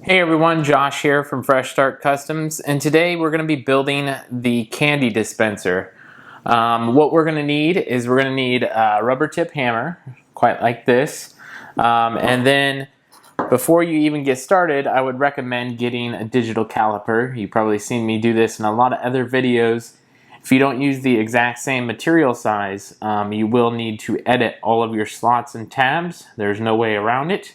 Hey everyone, Josh here from Fresh Start Customs, and today we're going to be building the candy dispenser. What we're going to need is we're going to need a rubber tip hammer, quite like this, and then before you even get started, I would recommend getting a digital caliper. You've probably seen me do this in a lot of other videos. If you don't use the exact same material size, you will need to edit all of your slots and tabs. There's no way around it.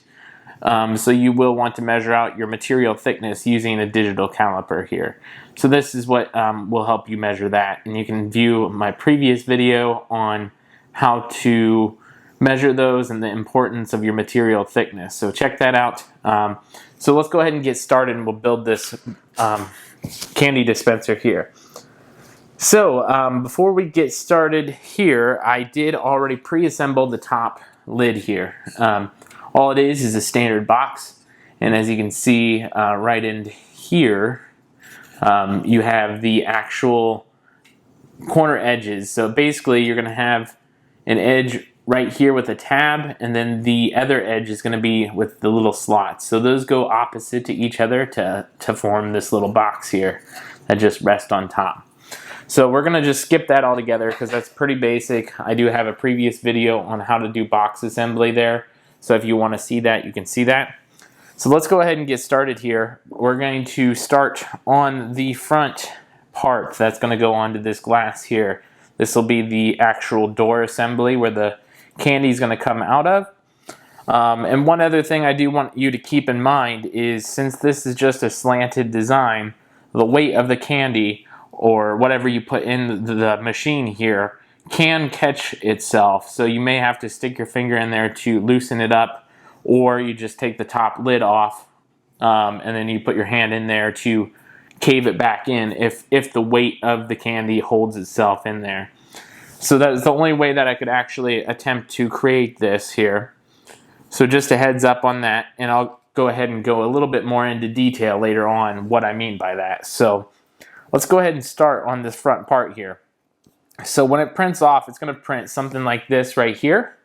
So you will want to measure out your material thickness using a digital caliper here. So this is what will help you measure that. And you can view my previous video on how to measure those and the importance of your material thickness. So check that out. So let's go ahead and get started and we'll build this candy dispenser here. So before we get started here, I did already pre-assemble the top lid here. All it is a standard box, and as you can see right in here, you have the actual corner edges. So basically you're going to have an edge right here with a tab, and then the other edge is going to be with the little slots. So those go opposite to each other to form this little box here that just rests on top. So we're going to just skip that all together because that's pretty basic. I do have a previous video on how to do box assembly there. So if you want to see that, you can see that. So let's go ahead and get started here. We're going to start on the front part that's going to go onto this glass here. This will be the actual door assembly where the candy is going to come out of. And one other thing I do want you to keep in mind is, since this is just a slanted design, the weight of the candy or whatever you put in the machine here can catch itself, so you may have to stick your finger in there to loosen it up, or you just take the top lid off and then you put your hand in there to cave it back in if the weight of the candy holds itself in there. So that is the only way that I could actually attempt to create this here. So just a heads up on that, and I'll go ahead and go a little bit more into detail later on what I mean by that. So let's go ahead and start on this front part here. So when it prints off, it's going to print something like this right here.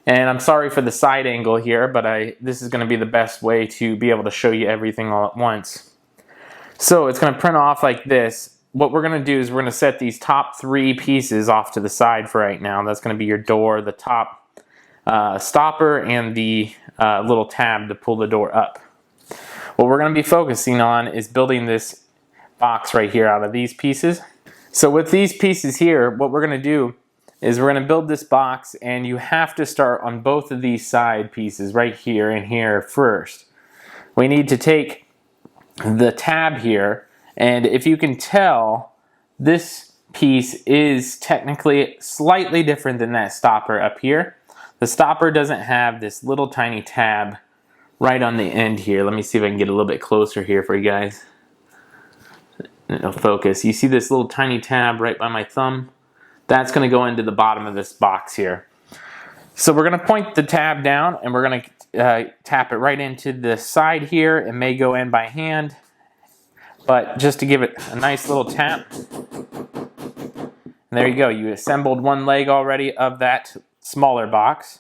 And I'm sorry for the side angle here, but this is going to be the best way to be able to show you everything all at once. So it's going to print off like this. What we're going to do is we're going to set these top three pieces off to the side for right now. That's going to be your door, the top stopper, and the little tab to pull the door up. What we're going to be focusing on is building this box right here out of these pieces. So with these pieces here, what we're going to do is we're going to build this box, and you have to start on both of these side pieces right here and here first. We need to take the tab here, and if you can tell, this piece is technically slightly different than that stopper up here. The stopper doesn't have this little tiny tab right on the end here. Let me see if I can get a little bit closer here for you guys. It'll focus. You see this little tiny tab right by my thumb? That's going to go into the bottom of this box here. So we're going to point the tab down, and we're going to tap it right into the side here. It may go in by hand, but just to give it a nice little tap. And there you go. You assembled one leg already of that smaller box.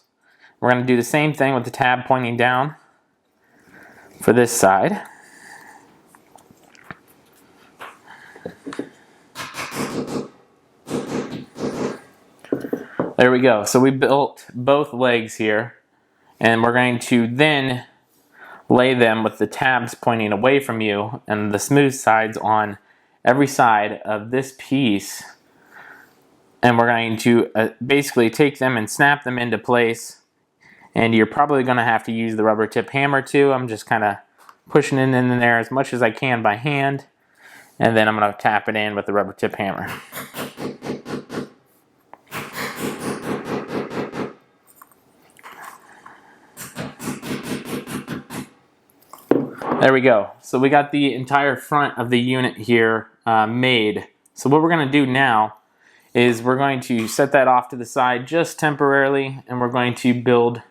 We're going to do the same thing with the tab pointing down for this side. There we go. So we built both legs here, and we're going to then lay them with the tabs pointing away from you and the smooth sides on every side of this piece. And we're going to basically take them and snap them into place. And you're probably going to have to use the rubber tip hammer too. I'm just kind of pushing it in there as much as I can by hand. And then I'm going to tap it in with the rubber tip hammer. There we go. So we got the entire front of the unit here made. So what we're going to do now is we're going to set that off to the side just temporarily, and we're going to build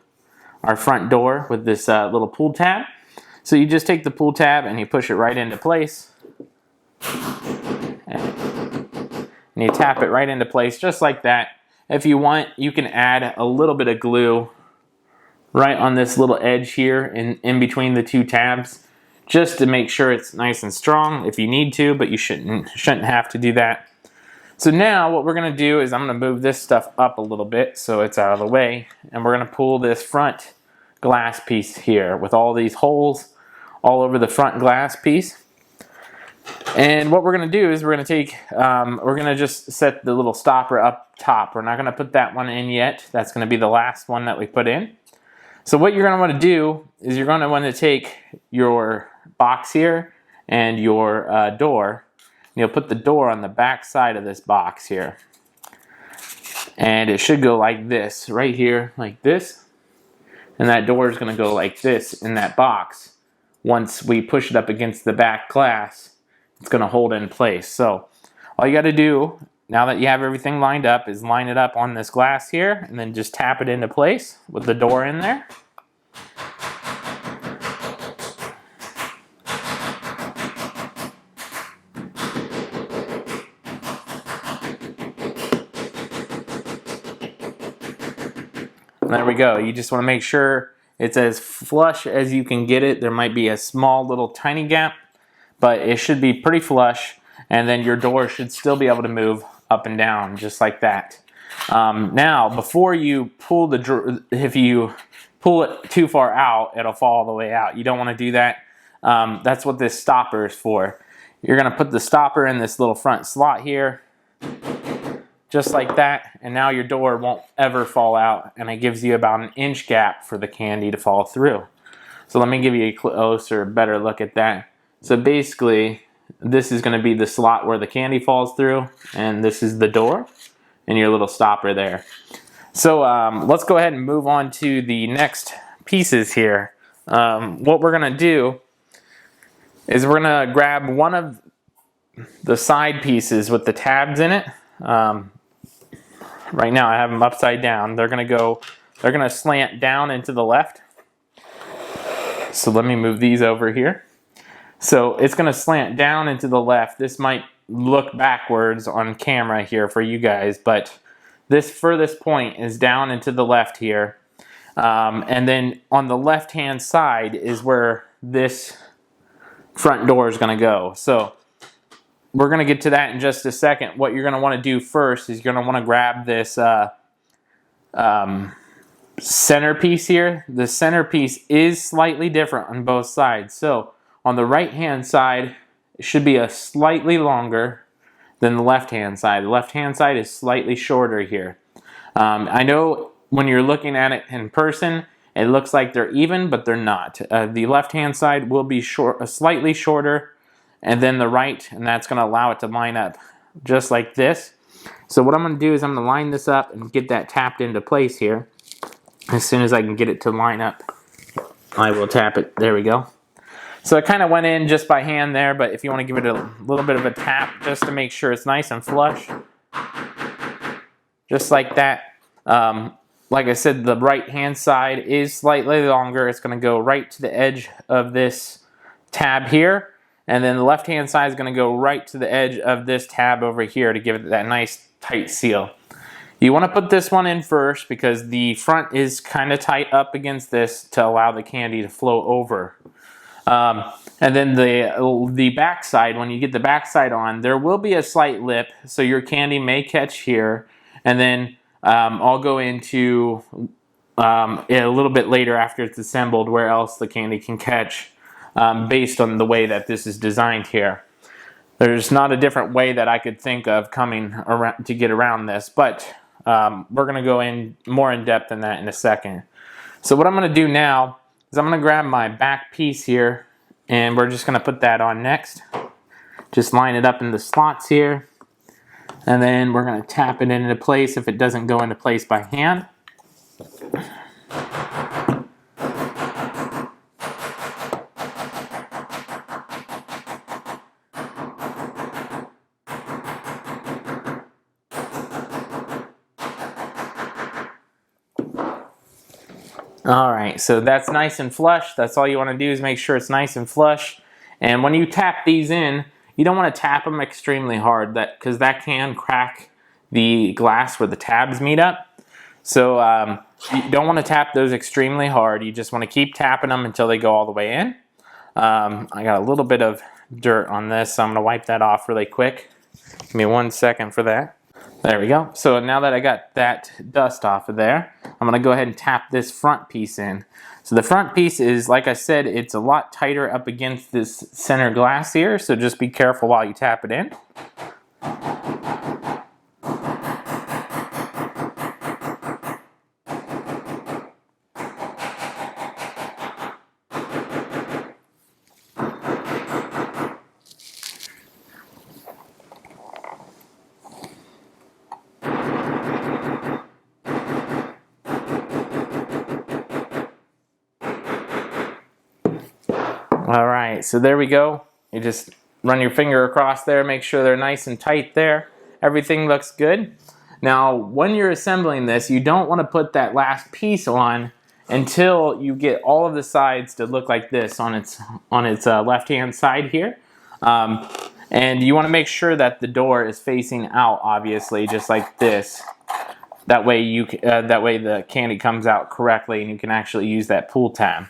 our front door with this little pull tab. So you just take the pull tab and you push it right into place. And you tap it right into place just like that. If you want, you can add a little bit of glue right on this little edge here in between the two tabs, just to make sure it's nice and strong if you need to, but you shouldn't have to do that. So now what we're going to do is I'm going to move this stuff up a little bit so it's out of the way, and we're going to pull this front glass piece here with all these holes all over the front glass piece. And what we're going to do is we're going to take, we're going to just set the little stopper up top. We're not going to put that one in yet. That's going to be the last one that we put in. So what you're going to want to do is you're going to want to take your box here and your door. You'll put the door on the back side of this box here. And it should go like this, right here, like this. And that door is going to go like this in that box. Once we push it up against the back glass, it's going to hold in place. So all you got to do, now that you have everything lined up, is line it up on this glass here and then just tap it into place with the door in there. There we go. You just want to make sure it's as flush as you can get it. There might be a small little tiny gap, but it should be pretty flush, and then your door should still be able to move up and down just like that. Now, before you pull the drawer, if you pull it too far out, it'll fall all the way out. You don't want to do that. That's what this stopper is for. You're going to put the stopper in this little front slot here, just like that, and now your door won't ever fall out, and it gives you about an inch gap for the candy to fall through. So let me give you a closer, better look at that. So basically, this is going to be the slot where the candy falls through, and this is the door and your little stopper there. So let's go ahead and move on to the next pieces here. What we're going to do is we're going to grab one of the side pieces with the tabs in it. Right now I have them upside down. They're going to slant down into the left. So let me move these over here. So it's going to slant down into the left. This might look backwards on camera here for you guys, but this furthest point is down into the left here. And then on the left hand side is where this front door is going to go. So we're going to get to that in just a second. What you're going to want to do first is you're going to want to grab this centerpiece here. The centerpiece is slightly different on both sides. So on the right hand side, it should be a slightly longer than the left hand side. The left hand side is slightly shorter here. I know when you're looking at it in person, it looks like they're even, but they're not. The left hand side will be slightly shorter, and then the right, and that's going to allow it to line up just like this. So what I'm going to do is I'm going to line this up and get that tapped into place here. As soon as I can get it to line up, I will tap it. There we go. So it kind of went in just by hand there, but if you want to give it a little bit of a tap just to make sure it's nice and flush, just like that. Like I said, the right hand side is slightly longer. It's going to go right to the edge of this tab here. And then the left hand side is going to go right to the edge of this tab over here to give it that nice tight seal. You want to put this one in first because the front is kind of tight up against this to allow the candy to flow over. And then the back side, when you get the back side on, there will be a slight lip, so your candy may catch here. And then I'll go into a little bit later after it's assembled where else the candy can catch. Based on the way that this is designed here. There's not a different way that I could think of coming around to get around this, but we're going to go in more in depth than that in a second. So what I'm going to do now is I'm going to grab my back piece here, and we're just going to put that on next. Just line it up in the slots here, and then we're going to tap it into place if it doesn't go into place by hand. Alright, so that's nice and flush. That's all you want to do is make sure it's nice and flush. And when you tap these in, you don't want to tap them extremely hard because that can crack the glass where the tabs meet up. So you don't want to tap those extremely hard. You just want to keep tapping them until they go all the way in. I got a little bit of dirt on this, so I'm going to wipe that off really quick. Give me 1 second for that. There we go. So now that I got that dust off of there, I'm going to go ahead and tap this front piece in. So the front piece is, like I said, it's a lot tighter up against this center glass here, so just be careful while you tap it in. All right, so there we go. You just run your finger across there, make sure they're nice and tight there. Everything looks good. Now, when you're assembling this, you don't want to put that last piece on until you get all of the sides to look like this on its left-hand side here. And you want to make sure that the door is facing out, obviously, just like this. That way the candy comes out correctly and you can actually use that pull tab.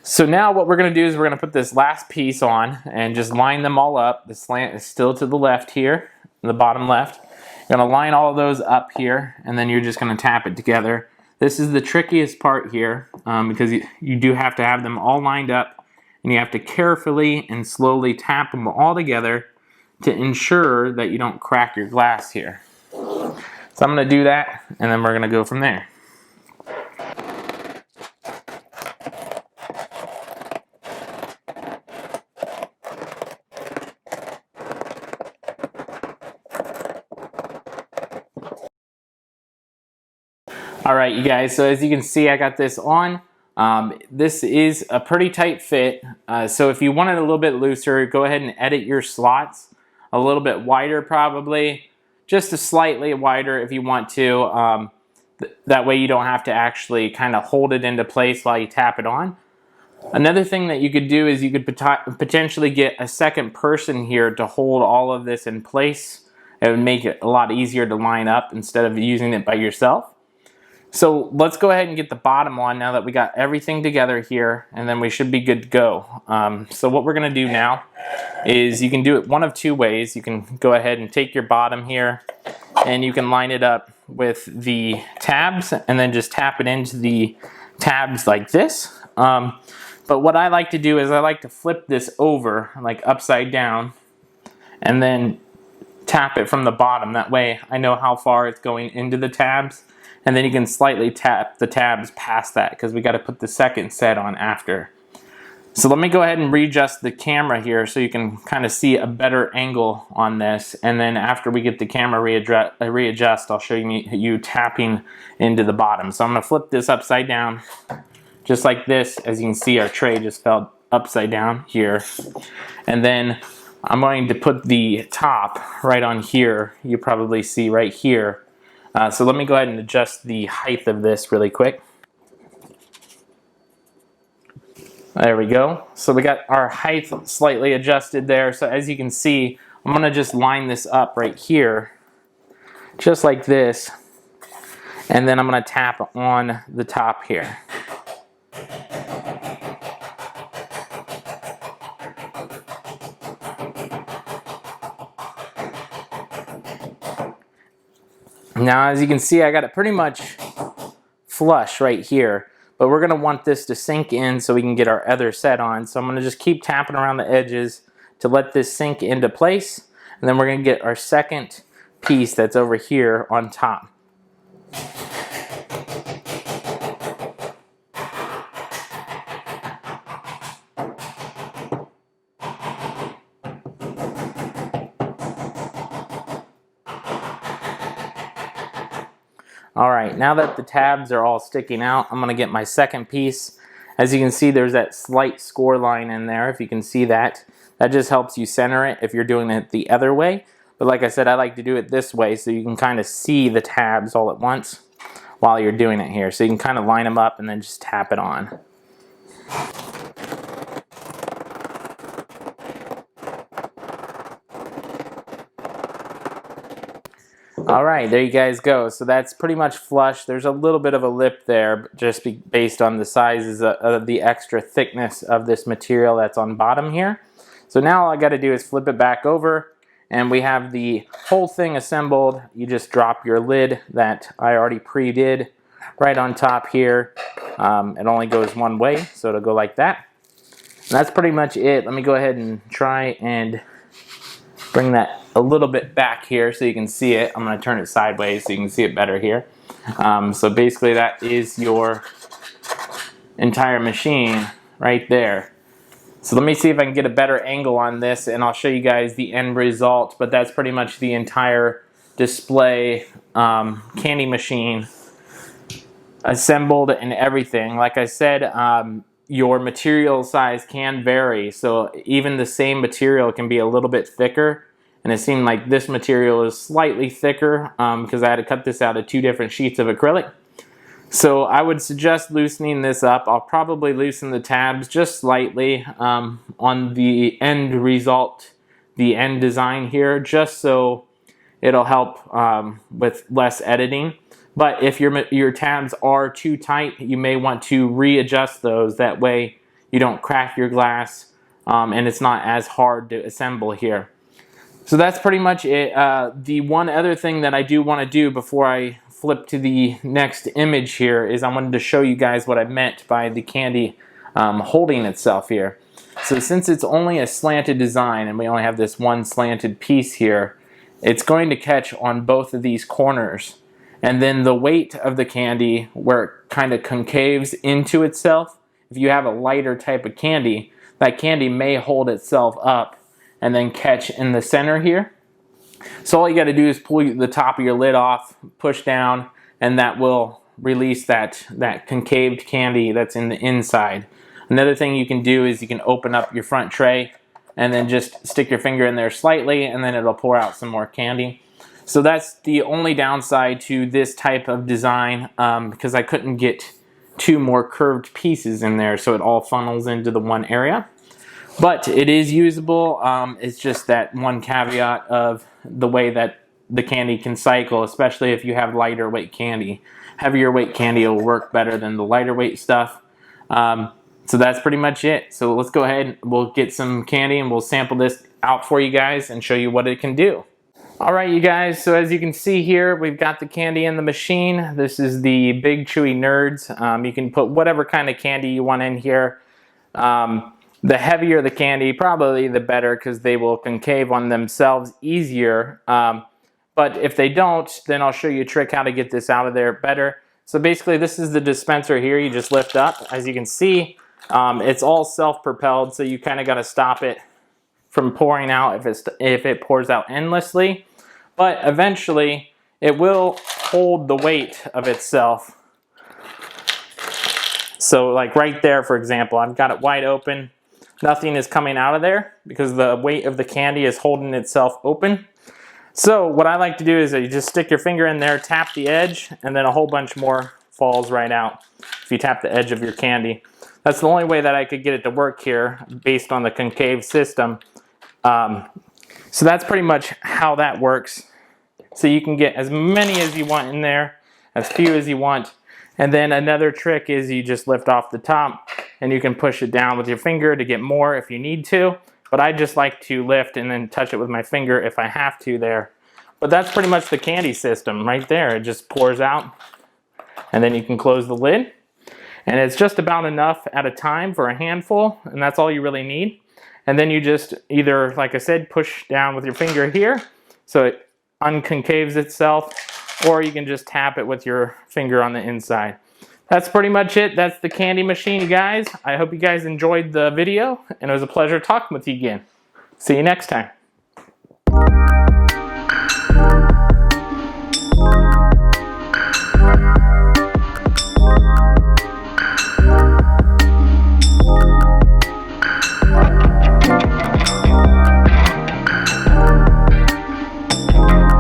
So now what we're going to do is we're going to put this last piece on and just line them all up. The slant is still to the left here, the bottom left. You're going to line all of those up here, and then you're just going to tap it together. This is the trickiest part here because you do have to have them all lined up, and you have to carefully and slowly tap them all together to ensure that you don't crack your glass here. So I'm going to do that, and then we're going to go from there. Alright you guys, so as you can see I got this on. This is a pretty tight fit, so if you want it a little bit looser, go ahead and edit your slots a little bit wider probably, just a slightly wider if you want to. That way you don't have to actually kind of hold it into place while you tap it on. Another thing that you could do is you could potentially get a second person here to hold all of this in place. It would make it a lot easier to line up instead of using it by yourself. So let's go ahead and get the bottom on now that we got everything together here, and then we should be good to go. So what we're going to do now is you can do it one of two ways. You can go ahead and take your bottom here and you can line it up with the tabs and then just tap it into the tabs like this. But what I like to do is I like to flip this over like upside down and then tap it from the bottom. That way I know how far it's going into the tabs. And then you can slightly tap the tabs past that because we got to put the second set on after. So let me go ahead and readjust the camera here so you can kind of see a better angle on this. And then after we get the camera readjust, I'll show you tapping into the bottom. So I'm going to flip this upside down just like this. As you can see, our tray just fell upside down here. And then I'm going to put the top right on here. You probably see right here. So let me go ahead and adjust the height of this really quick. There we go. So we got our height slightly adjusted there. So as you can see, I'm going to just line this up right here, just like this. And then I'm going to tap on the top here. Now as you can see, I got it pretty much flush right here, but we're going to want this to sink in so we can get our other set on. So I'm going to just keep tapping around the edges to let this sink into place, and then we're going to get our second piece that's over here on top. Alright, now that the tabs are all sticking out, I'm going to get my second piece. As you can see, there's that slight score line in there, if you can see that. That just helps you center it if you're doing it the other way. But like I said, I like to do it this way so you can kind of see the tabs all at once while you're doing it here. So you can kind of line them up and then just tap it on. All right, there you guys go. So that's pretty much flush. There's a little bit of a lip there, just based on the sizes of the extra thickness of this material that's on bottom here. So now all I got to do is flip it back over, and we have the whole thing assembled. You just drop your lid that I already pre-did right on top here. It only goes one way, so it'll go like that. And that's pretty much it. Let me go ahead and try and bring that a little bit back here so you can see it. I'm going to turn it sideways so you can see it better here. So basically that is your entire machine right there. So let me see if I can get a better angle on this, and I'll show you guys the end result. But that's pretty much the entire display candy machine assembled and everything. Like I said, your material size can vary, so even the same material can be a little bit thicker, and it seemed like this material is slightly thicker because I had to cut this out of 2 different sheets of acrylic. So I would suggest loosening this up. I'll probably loosen the tabs just slightly on the end result, the end design here, just so it'll help with less editing. But if your tabs are too tight, you may want to readjust those. That way you don't crack your glass and it's not as hard to assemble here. So that's pretty much it. The one other thing that I do want to do before I flip to the next image here is I wanted to show you guys what I meant by the candy holding itself here. So since it's only a slanted design and we only have this one slanted piece here, it's going to catch on both of these corners. And then the weight of the candy, where it kind of concaves into itself, if you have a lighter type of candy, that candy may hold itself up and then catch in the center here. So all you got to do is pull the top of your lid off, push down, and that will release that concaved candy that's in the inside. Another thing you can do is you can open up your front tray and then just stick your finger in there slightly, and then it'll pour out some more candy. So that's the only downside to this type of design, because I couldn't get 2 more curved pieces in there, so it all funnels into the one area. But it is usable. It's just that one caveat of the way that the candy can cycle, especially if you have lighter weight candy. Heavier weight candy will work better than the lighter weight stuff. So that's pretty much it. So let's go ahead and we'll get some candy and we'll sample this out for you guys and show you what it can do. Alright you guys, so as you can see here, we've got the candy in the machine. This is the Big Chewy Nerds. You can put whatever kind of candy you want in here. The heavier the candy, probably the better, because they will concave on themselves easier. But if they don't, then I'll show you a trick how to get this out of there better. So basically this is the dispenser here. You just lift up. As you can see, it's all self-propelled, so you kind of got to stop it from pouring out if it pours out endlessly. But eventually it will hold the weight of itself. So like right there, for example, I've got it wide open. Nothing is coming out of there because the weight of the candy is holding itself open. So what I like to do is you just stick your finger in there, tap the edge, and then a whole bunch more falls right out if you tap the edge of your candy. That's the only way that I could get it to work here based on the concave system. So that's pretty much how that works. So you can get as many as you want in there, as few as you want. And then another trick is you just lift off the top and you can push it down with your finger to get more if you need to. But I just like to lift and then touch it with my finger if I have to there. But that's pretty much the candy system right there. It just pours out and then you can close the lid. And it's just about enough at a time for a handful, and that's all you really need. And then you just either, like I said, push down with your finger here so it unconcaves itself, or you can just tap it with your finger on the inside. That's pretty much it. That's the candy machine, you guys. I hope you guys enjoyed the video, and it was a pleasure talking with you again. See you next time.